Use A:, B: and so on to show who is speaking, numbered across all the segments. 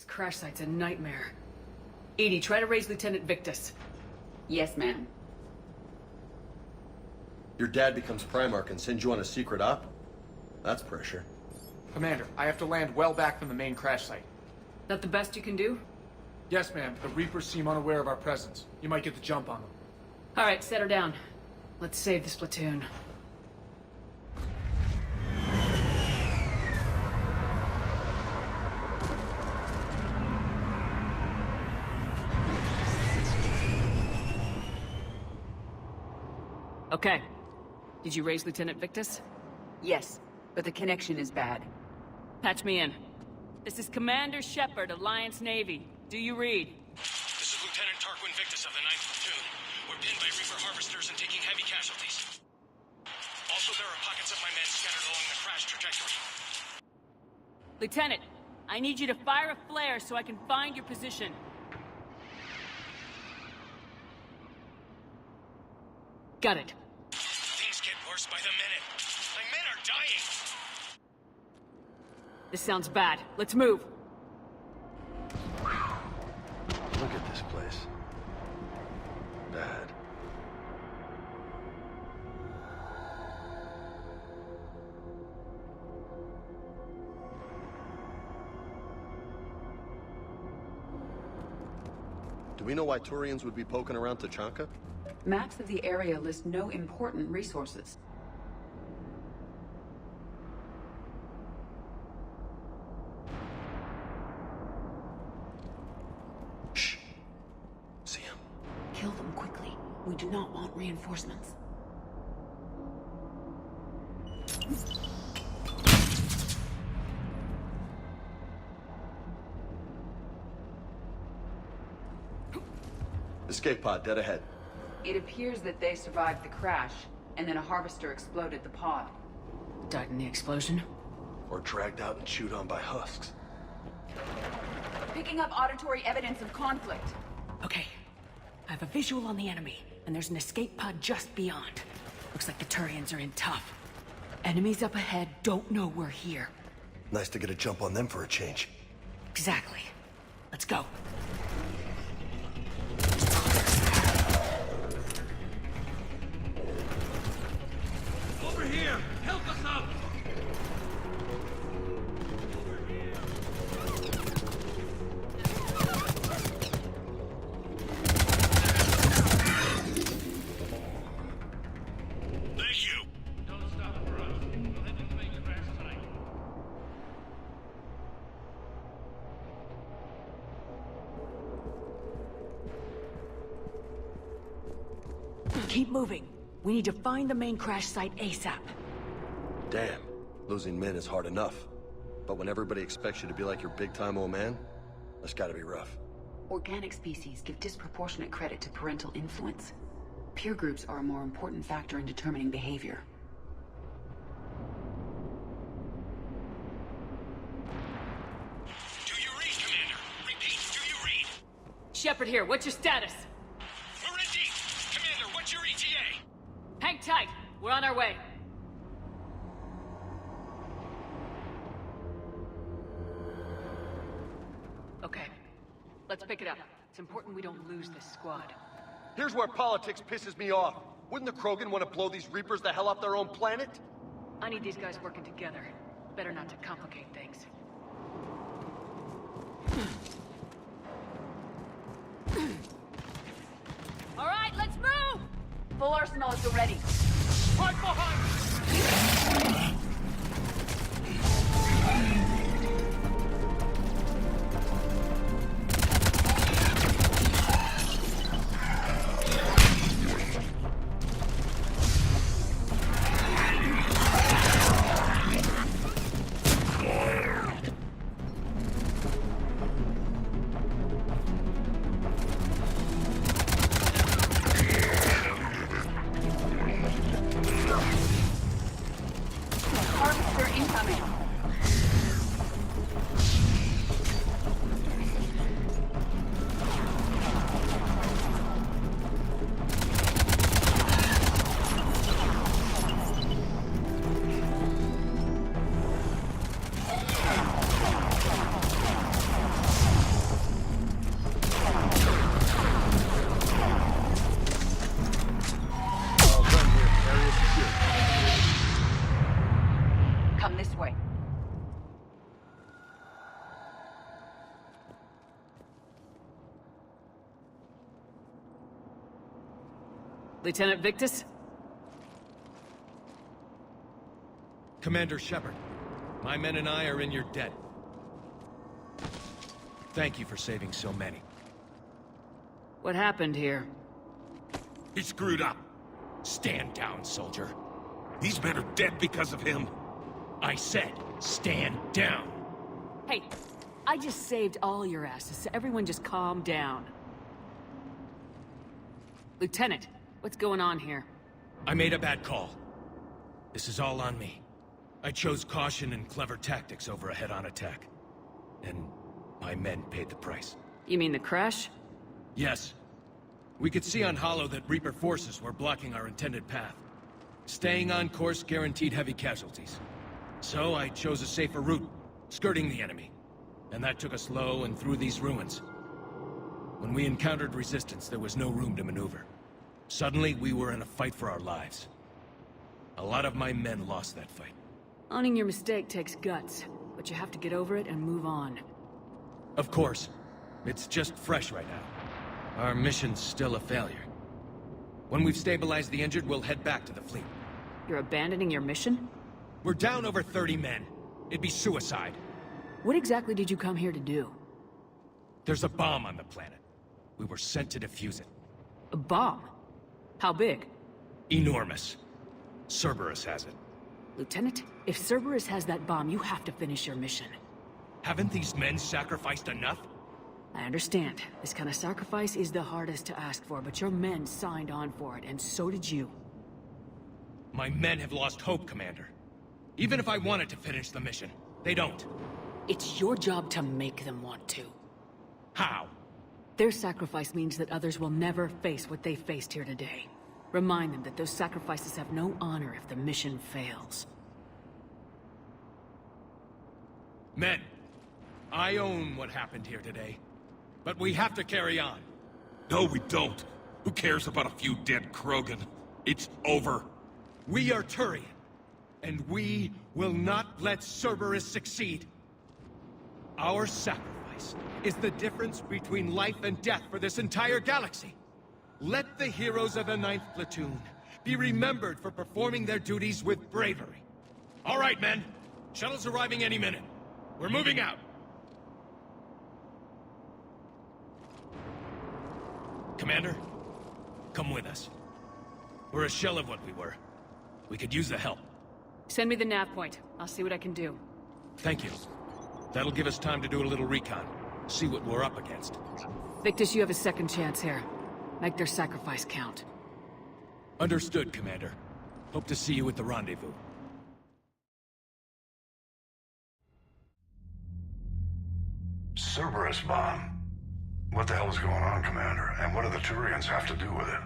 A: This crash site's a nightmare. Edie, try to raise Lieutenant Victus.
B: Yes, ma'am.
C: Your dad becomes Primarch and sends you on a secret op? That's pressure.
D: Commander, I have to land well back from the main crash site.
A: That the best you can do?
D: Yes, ma'am. The Reapers seem unaware of our presence. You might get the jump on them.
A: All right, set her down. Let's save this platoon. Okay. Did you raise Lieutenant Victus?
B: Yes, but the connection is bad.
A: Patch me in. This is Commander Shepard, Alliance Navy. Do you read?
E: This is Lieutenant Tarquin Victus of the 9th Platoon. We're pinned by Reaper harvesters and taking heavy casualties. Also, there are pockets of my men scattered along the crash trajectory.
A: Lieutenant, I need you to fire a flare so I can find your position. Got it.
E: Things get worse by the minute. My men are dying!
A: This sounds bad. Let's move.
C: Look at this place. Bad. Do we know why Turians would be poking around Tachanka?
B: Maps of the area list no important resources.
C: Shh. See him.
B: Kill them quickly. We do not want reinforcements.
C: Escape pod dead ahead.
B: It appears that they survived the crash, and then a harvester exploded the pod.
A: Died in the explosion?
C: Or dragged out and chewed on by husks.
B: Picking up auditory evidence of conflict.
A: Okay. I have a visual on the enemy, and there's an escape pod just beyond. Looks like the Turians are in tough. Enemies up ahead don't know we're here.
C: Nice to get a jump on them for a change.
A: Exactly. Let's go.
E: Over here! Help us out! Thank you! Don't stop for us. We'll head to the main crash site.
A: Keep moving. We need to find the main crash site ASAP.
C: Damn. Losing men is hard enough. But when everybody expects you to be like your big-time old man, that's gotta be rough.
B: Organic species give disproportionate credit to parental influence. Peer groups are a more important factor in determining behavior.
E: Do you read, Commander? Repeat, do you read?
A: Shepard here, what's your status?
E: We're in deep! Commander, what's your ETA?
A: Hang tight. We're on our way. Okay. Let's pick it up. It's important we don't lose this squad.
C: Here's where politics pisses me off. Wouldn't the Krogan want to blow these Reapers the hell off their own planet?
A: I need these guys working together. Better not to complicate things. All right, let's move!
B: Full arsenal is ready.
D: Right behind!
B: Harvester incoming. Come this way.
A: Lieutenant Victus?
E: Commander Shepard, my men and I are in your debt. Thank you for saving so many.
A: What happened here?
F: He screwed up.
E: Stand down, soldier.
F: These men are dead because of him.
E: I said, stand down.
A: Hey, I just saved all your asses, so everyone just calm down. Lieutenant, what's going on here?
E: I made a bad call. This is all on me. I chose caution and clever tactics over a head-on attack. And my men paid the price.
A: You mean the crash?
E: Yes. We could see on Hollow that Reaper forces were blocking our intended path. Staying on course guaranteed heavy casualties. So I chose a safer route, skirting the enemy. And that took us low and through these ruins. When we encountered resistance, there was no room to maneuver. Suddenly, we were in a fight for our lives. A lot of my men lost that fight.
A: Owning your mistake takes guts, but you have to get over it and move on.
E: Of course. It's just fresh right now. Our mission's still a failure. When we've stabilized the injured, we'll head back to the fleet.
A: You're abandoning your mission?
E: We're down over 30 men. It'd be suicide.
A: What exactly did you come here to do?
E: There's a bomb on the planet. We were sent to defuse it.
A: A bomb? How big?
E: Enormous. Cerberus has it.
A: Lieutenant, if Cerberus has that bomb, you have to finish your mission.
E: Haven't these men sacrificed enough?
A: I understand. This kind of sacrifice is the hardest to ask for, but your men signed on for it, and so did you.
E: My men have lost hope, Commander. Even if I wanted to finish the mission, they don't.
A: It's your job to make them want to.
E: How?
A: Their sacrifice means that others will never face what they faced here today. Remind them that those sacrifices have no honor if the mission fails.
E: Men, I own what happened here today. But we have to carry on.
F: No, we don't. Who cares about a few dead Krogan? It's over.
E: We are Turian, and we will not let Cerberus succeed. Our sacrifice is the difference between life and death for this entire galaxy. Let the heroes of the 9th Platoon be remembered for performing their duties with bravery. All right, men. Shuttle's arriving any minute. We're moving out. Commander, come with us. We're a shell of what we were. We could use the help.
A: Send me the nav point. I'll see what I can do.
E: Thank you. That'll give us time to do a little recon. See what we're up against.
A: Victus, you have a second chance here. Make their sacrifice count.
E: Understood, Commander. Hope to see you at the rendezvous.
G: Cerberus bomb. What the hell is going on, Commander? And what do the Turians have to do with it?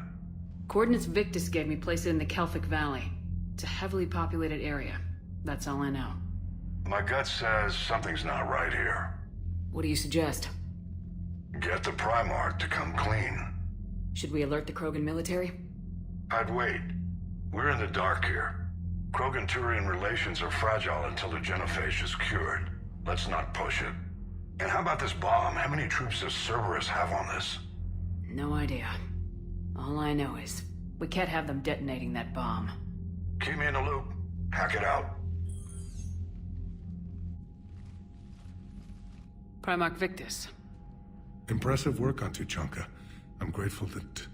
A: Coordinates Victus gave me place it in the Kelphic Valley. It's a heavily populated area. That's all I know.
G: My gut says something's not right here.
A: What do you suggest?
G: Get the Primarch to come clean.
A: Should we alert the Krogan military?
G: I'd wait. We're in the dark here. Krogan-Turian relations are fragile until the genophage is cured. Let's not push it. And how about this bomb? How many troops does Cerberus have on this?
A: No idea. All I know is, we can't have them detonating that bomb.
G: Keep me in the loop. Hack it out.
A: Primarch Victus.
H: Impressive work on Tuchanka. I'm grateful that...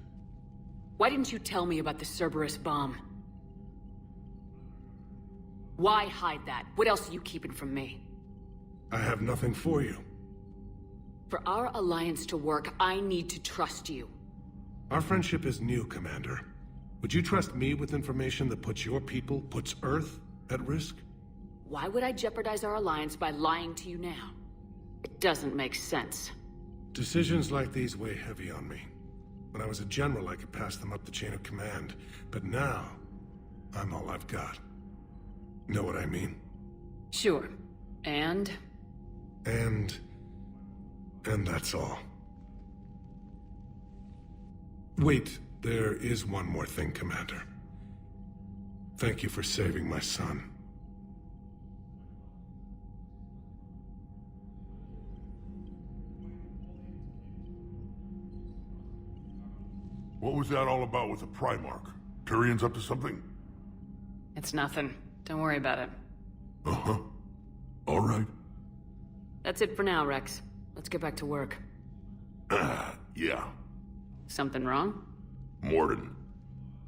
A: Why didn't you tell me about the Cerberus bomb? Why hide that? What else are you keeping from me?
H: I have nothing for you.
A: For our alliance to work, I need to trust you.
H: Our friendship is new, Commander. Would you trust me with information that puts your people, puts Earth, at risk?
A: Why would I jeopardize our alliance by lying to you now? It doesn't make sense.
H: Decisions like these weigh heavy on me. When I was a general, I could pass them up the chain of command. But now, I'm all I've got. Know what I mean?
A: Sure. And
H: that's all. Wait, there is one more thing, Commander. Thank you for saving my son.
I: What was that all about with the Primarch? Turian's up to something?
A: It's nothing. Don't worry about it.
I: Uh-huh. All right.
A: That's it for now, Rex. Let's get back to work.
I: Yeah.
A: Something wrong?
I: Morden.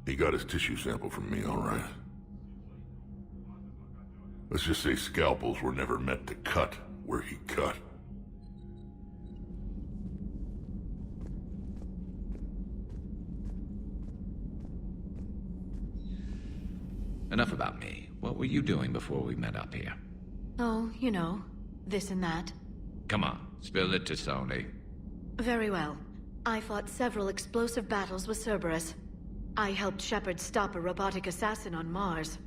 I: He got his tissue sample from me, all right. Let's just say scalpels were never meant to cut where he cut.
J: Enough about me. What were you doing before we met up here?
K: Oh, you know, this and that.
J: Come on, spill it to Sony.
K: Very well. I fought several explosive battles with Cerberus. I helped Shepard stop a robotic assassin on Mars.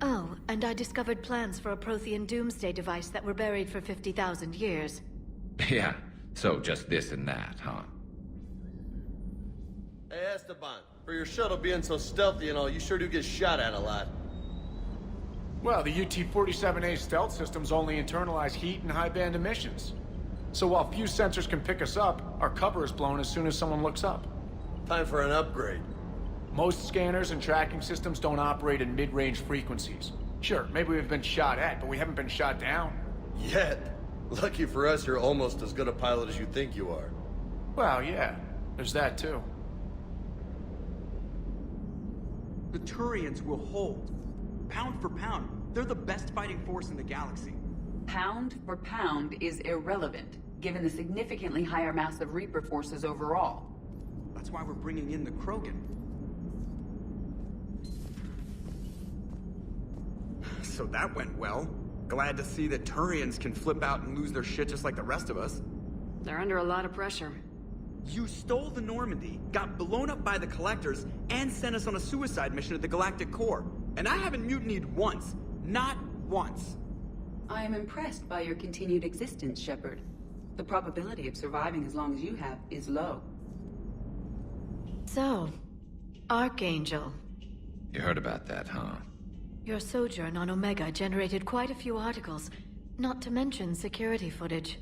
K: Oh, and I discovered plans for a Prothean doomsday device that were buried for 50,000 years.
J: Yeah, so just this and that, huh?
C: Hey, Esteban, for your shuttle being so stealthy and all, you sure do get shot at a lot.
D: Well, the UT-47A stealth systems only internalize heat and high-band emissions. So while few sensors can pick us up, our cover is blown as soon as someone looks up.
C: Time for an upgrade.
D: Most scanners and tracking systems don't operate in mid-range frequencies. Sure, maybe we've been shot at, but we haven't been shot down.
C: Yet. Lucky for us, you're almost as good a pilot as you think you are.
D: Well, yeah. There's that, too.
L: The Turians will hold. Pound for pound, they're the best fighting force in the galaxy.
B: Pound for pound is irrelevant, given the significantly higher mass of Reaper forces overall.
L: That's why we're bringing in the Krogan. So that went well. Glad to see that Turians can flip out and lose their shit just like the rest of us.
A: They're under a lot of pressure.
L: You stole the Normandy, got blown up by the Collectors, and sent us on a suicide mission to the Galactic Core. And I haven't mutinied once. Not once.
B: I am impressed by your continued existence, Shepard. The probability of surviving as long as you have is low.
K: So, Archangel.
J: You heard about that, huh?
K: Your sojourn on Omega generated quite a few articles, not to mention security footage.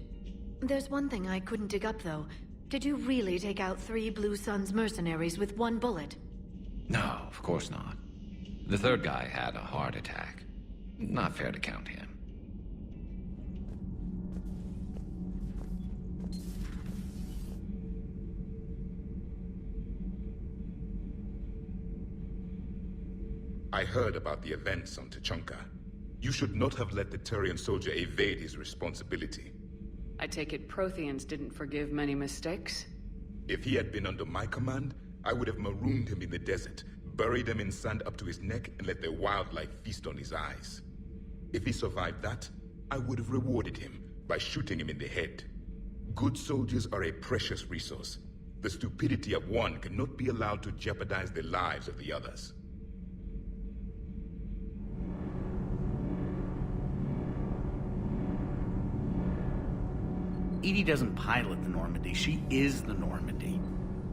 K: There's one thing I couldn't dig up, though. Did you really take out 3 Blue Suns mercenaries with 1 bullet?
J: No, of course not. The third guy had a heart attack. Not fair to count him.
M: I heard about the events on Tuchanka. You should not have let the Turian soldier evade his responsibility.
A: I take it Protheans didn't forgive many mistakes?
M: If he had been under my command, I would have marooned him in the desert, buried him in sand up to his neck, and let the wildlife feast on his eyes. If he survived that, I would have rewarded him by shooting him in the head. Good soldiers are a precious resource. The stupidity of one cannot be allowed to jeopardize the lives of the others.
N: EDI doesn't pilot the Normandy, she is the Normandy.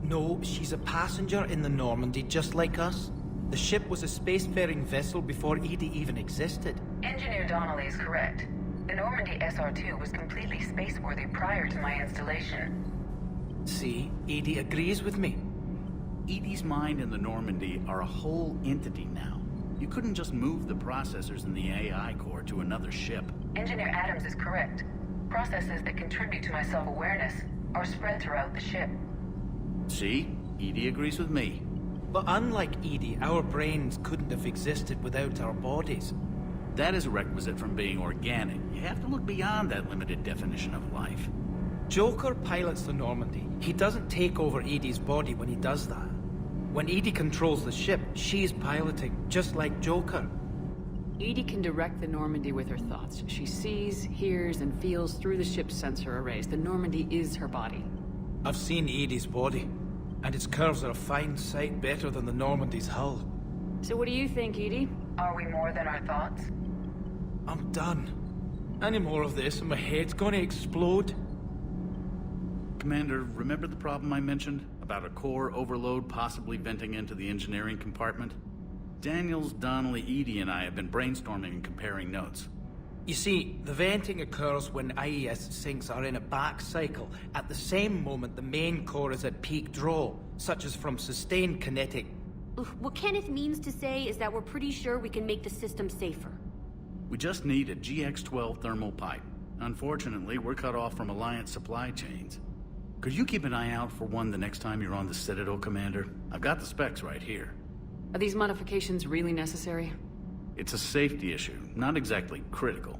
O: No, she's a passenger in the Normandy, just like us. The ship was a spacefaring vessel before EDI even existed.
B: Engineer Donnelly is correct. The Normandy SR-2 was completely spaceworthy prior to my installation.
O: See, EDI agrees with me.
N: EDI's mind and the Normandy are a whole entity now. You couldn't just move the processors in the AI core to another ship.
B: Engineer Adams is correct. Processes that contribute to my self-awareness are spread throughout the ship.
N: See? EDI agrees with me.
O: But unlike EDI, our brains couldn't have existed without our bodies.
N: That is a requisite from being organic. You have to look beyond that limited definition of life.
O: Joker pilots the Normandy. He doesn't take over EDI's body when he does that. When EDI controls the ship, she's piloting, just like Joker.
A: EDI can direct the Normandy with her thoughts. She sees, hears, and feels through the ship's sensor arrays. The Normandy is her body.
O: I've seen EDI's body, and its curves are a fine sight better than the Normandy's hull.
A: So what do you think, EDI?
B: Are we more than our thoughts?
O: I'm done. Any more of this and my head's gonna explode.
N: Commander, remember the problem I mentioned? About a core overload possibly venting into the engineering compartment? Daniels, Donnelly, EDI, and I have been brainstorming and comparing notes.
O: You see, the venting occurs when IES sinks are in a back cycle. At the same moment, the main core is at peak draw. such as from sustained kinetic...
P: What Kenneth means to say is that we're pretty sure we can make the system safer.
N: We just need a GX-12 thermal pipe. Unfortunately, we're cut off from Alliance supply chains. Could you keep an eye out for one the next time you're on the Citadel, Commander? I've got the specs right here.
B: Are these modifications really necessary?
N: It's a safety issue, not exactly critical.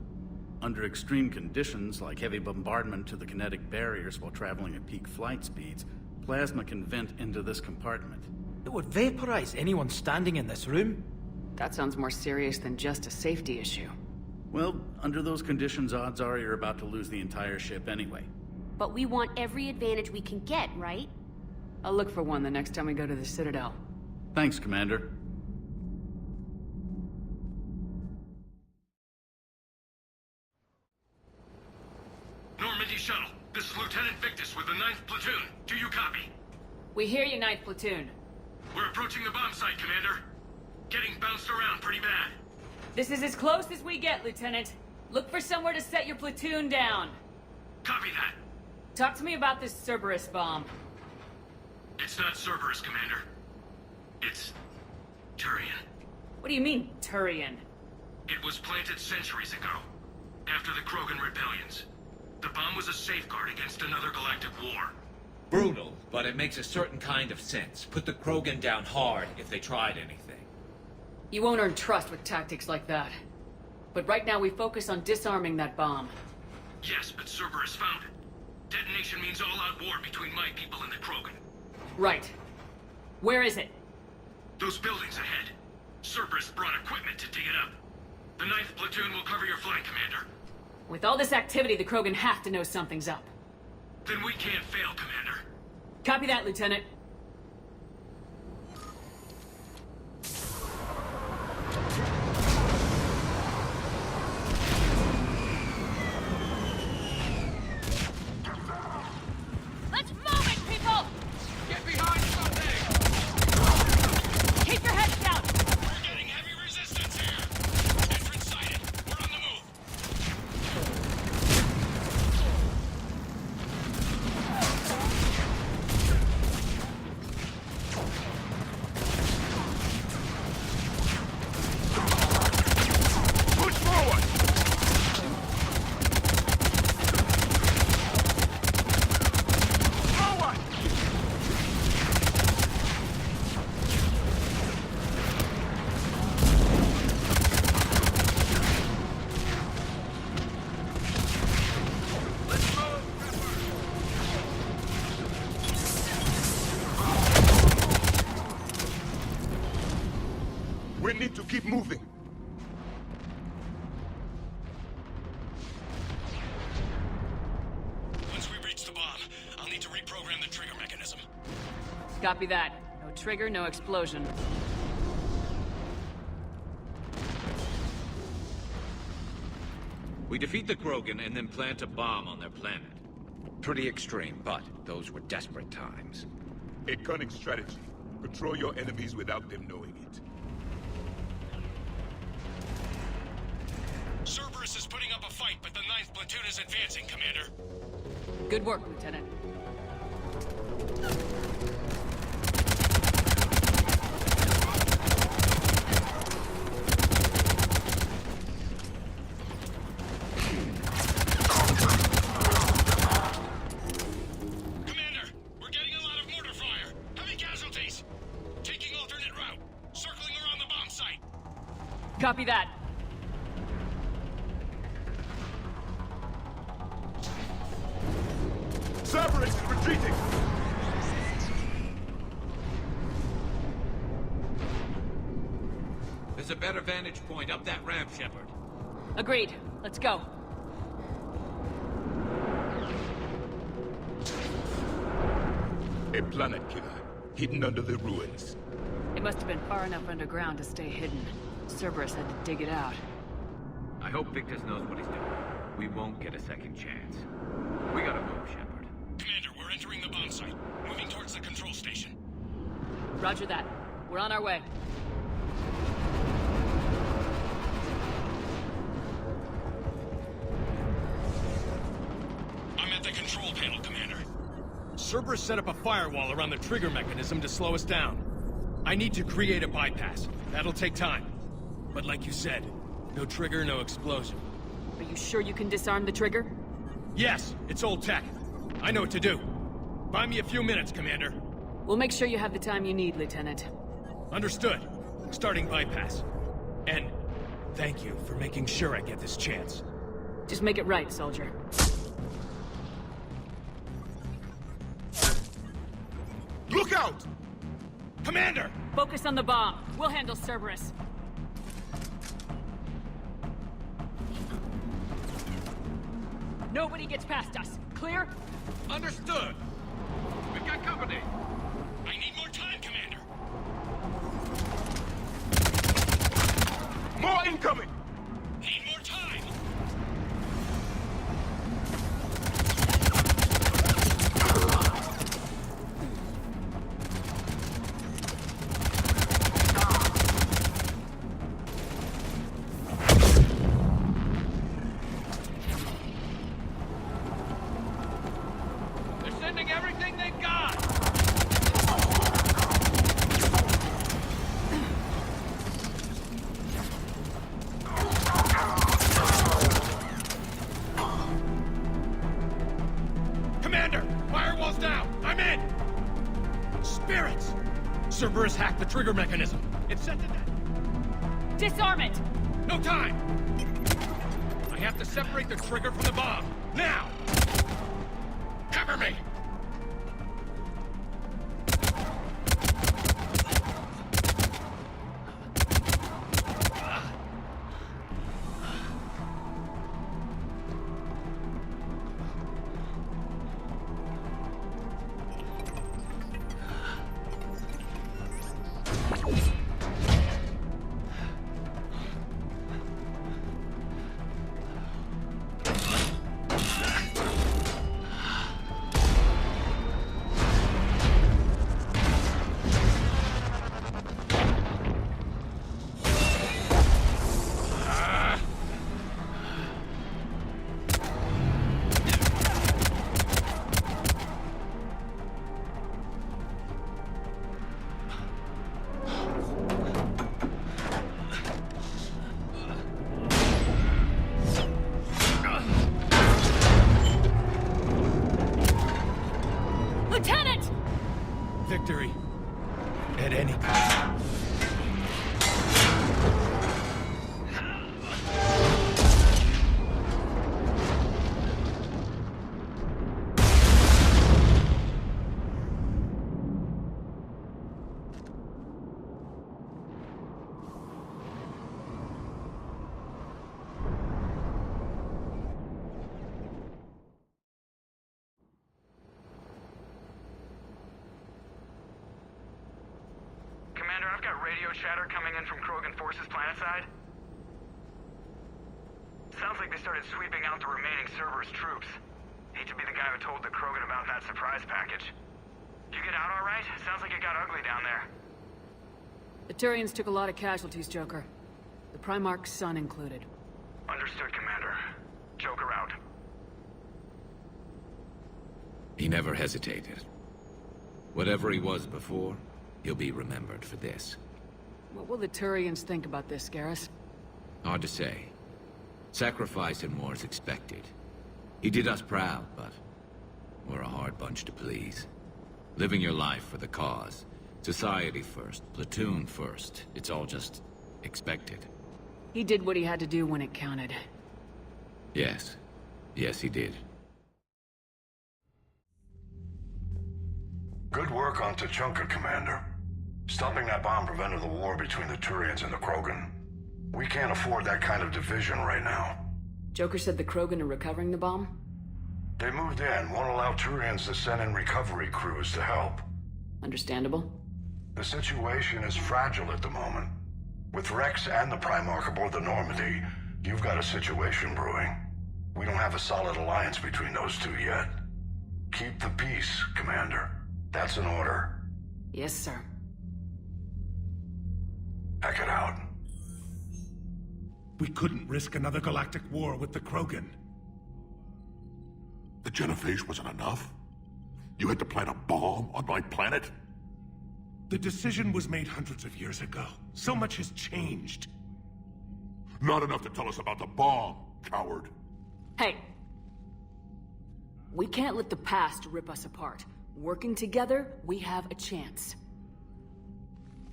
N: Under extreme conditions, like heavy bombardment to the kinetic barriers while traveling at peak flight speeds, plasma can vent into this compartment.
O: It would vaporize anyone standing in this room?
B: That sounds more serious than just a safety issue.
N: Well, under those conditions, odds are you're about to lose the entire ship anyway.
P: But we want every advantage we can get, right?
B: I'll look for one the next time we go to the Citadel.
N: Thanks, Commander.
E: Normandy shuttle. This is Lieutenant Victus with the 9th Platoon. Do you copy?
B: We hear you, 9th Platoon.
E: We're approaching the bomb site, Commander. Getting bounced around pretty bad.
A: This is as close as we get, Lieutenant. Look for somewhere to set your platoon down.
E: Copy that.
A: Talk to me about this Cerberus bomb.
E: It's not Cerberus, Commander. It's... Turian.
A: What do you mean, Turian?
E: It was planted centuries ago, after the Krogan rebellions. The bomb was a safeguard against another galactic war.
J: Brutal, but it makes a certain kind of sense. Put the Krogan down hard if they tried anything.
A: You won't earn trust with tactics like that. But right now we focus on disarming that bomb.
E: Yes, but Cerberus found it. Detonation means all-out war between my people and the Krogan.
A: Right. Where is it?
E: Those buildings ahead. Cerberus brought equipment to dig it up. The 9th Platoon will cover your flank, Commander.
A: With all this activity, the Krogan have to know something's up.
E: Then we can't fail, Commander.
A: Copy that, Lieutenant.
Q: Let's move it, people!
E: Get behind something!
Q: Keep your heads down!
E: We're getting heavy resistance here! Entrance sighted! We're on the move! Push forward! Forward! Let's move!
M: We need to keep moving.
E: Once we reach the bomb, I'll need to reprogram the trigger mechanism.
A: Copy that. No trigger, no explosion.
J: We defeat the Krogan and then plant a bomb on their planet. Pretty extreme, but those were desperate times.
M: A cunning strategy. Control your enemies without them knowing it.
E: Cerberus is putting up a fight, but the 9th Platoon is advancing, Commander.
A: Good work, Lieutenant.
E: Commander, we're getting a lot of mortar fire. Heavy casualties. Taking alternate route. Circling around the bomb site.
A: Copy that.
M: Cerberus is retreating!
J: There's a better vantage point up that ramp, Shepard.
A: Agreed. Let's go.
M: A planet killer, hidden under the ruins.
A: It must have been far enough underground to stay hidden. Cerberus had to dig it out.
J: I hope Victus knows what he's doing. We won't get a second chance. We gotta move, Shepard.
E: Commander, we're entering the bomb site. Moving towards the control station.
A: Roger that. We're on our way.
E: I'm at the control panel, Commander. Cerberus set up a firewall around the trigger mechanism to slow us down. I need to create a bypass. That'll take time. But like you said, no trigger, no explosion.
A: Are you sure you can disarm the trigger?
E: Yes, it's old tech. I know what to do. Buy me a few minutes, Commander.
A: We'll make sure you have the time you need, Lieutenant.
E: Understood. Starting bypass. And thank you for making sure I get this chance.
A: Just make it right, soldier.
E: Look out! Commander!
A: Focus on the bomb. We'll handle Cerberus. Nobody gets past us. Clear?
E: Understood. We've got company. I need more time, Commander.
F: More incoming!
E: Need more time. They're sending everything they've got. Cerberus hacked the trigger mechanism. It's set to that.
A: Disarm it!
E: No time! I have to separate the trigger from the bomb. Now! Cover me! Victory. At any cost.
L: I've got radio chatter coming in from Krogan forces planetside. Sounds like they started sweeping out the remaining Cerberus troops. Hate to be the guy who told the Krogan about that surprise package. You get out all right? Sounds like it got ugly down there.
A: The Turians took a lot of casualties, Joker. The Primarch's son included.
L: Understood, Commander. Joker out.
J: He never hesitated. Whatever he was before, he'll be remembered for this.
A: What will the Turians think about this, Garrus?
J: Hard to say. Sacrifice in war's expected. He did us proud, but we're a hard bunch to please. Living your life for the cause. Society first, platoon first. It's all just expected.
A: He did what he had to do when it counted.
J: Yes. Yes, he did.
G: Good work on Tuchanka, Commander. Stopping that bomb prevented the war between the Turians and the Krogan. We can't afford that kind of division right now.
A: Joker said the Krogan are recovering the bomb?
G: They moved in, won't allow Turians to send in recovery crews to help.
A: Understandable.
G: The situation is fragile at the moment. With Rex and the Primarch aboard the Normandy, you've got a situation brewing. We don't have a solid alliance between those two yet. Keep the peace, Commander. That's an order.
A: Yes, sir.
G: Pack it out.
H: We couldn't risk another galactic war with the Krogan.
I: The Genophage wasn't enough? You had to plant a bomb on my planet?
H: The decision was made hundreds of years ago. So much has changed.
I: Not enough to tell us about the bomb, coward.
A: Hey! We can't let the past rip us apart. Working together, we have a chance.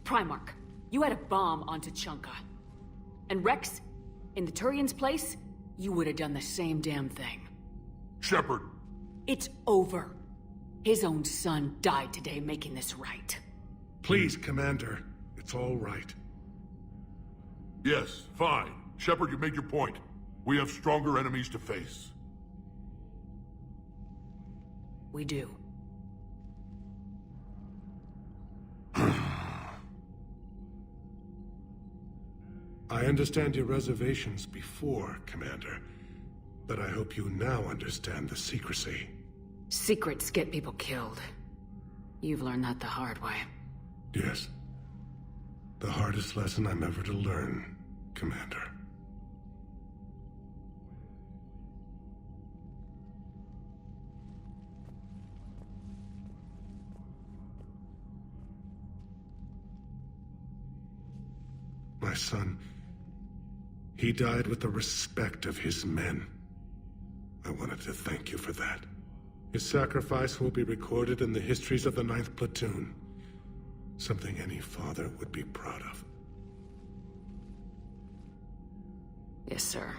A: Primarch, you had a bomb on Tuchanka. And Rex, in the Turian's place, you would have done the same damn thing.
I: Shepard!
A: It's over. His own son died today making this right.
H: Please, Commander. It's all right.
I: Yes, fine. Shepard, you made your point. We have stronger enemies to face.
A: We do.
H: I understand your reservations before, Commander. But I hope you now understand the secrecy.
A: Secrets get people killed. You've learned that the hard way.
H: Yes. The hardest lesson I'm ever to learn, Commander. My son, he died with the respect of his men. I wanted to thank you for that. His sacrifice will be recorded in the histories of the 9th Platoon. Something any father would be proud of.
A: Yes, sir.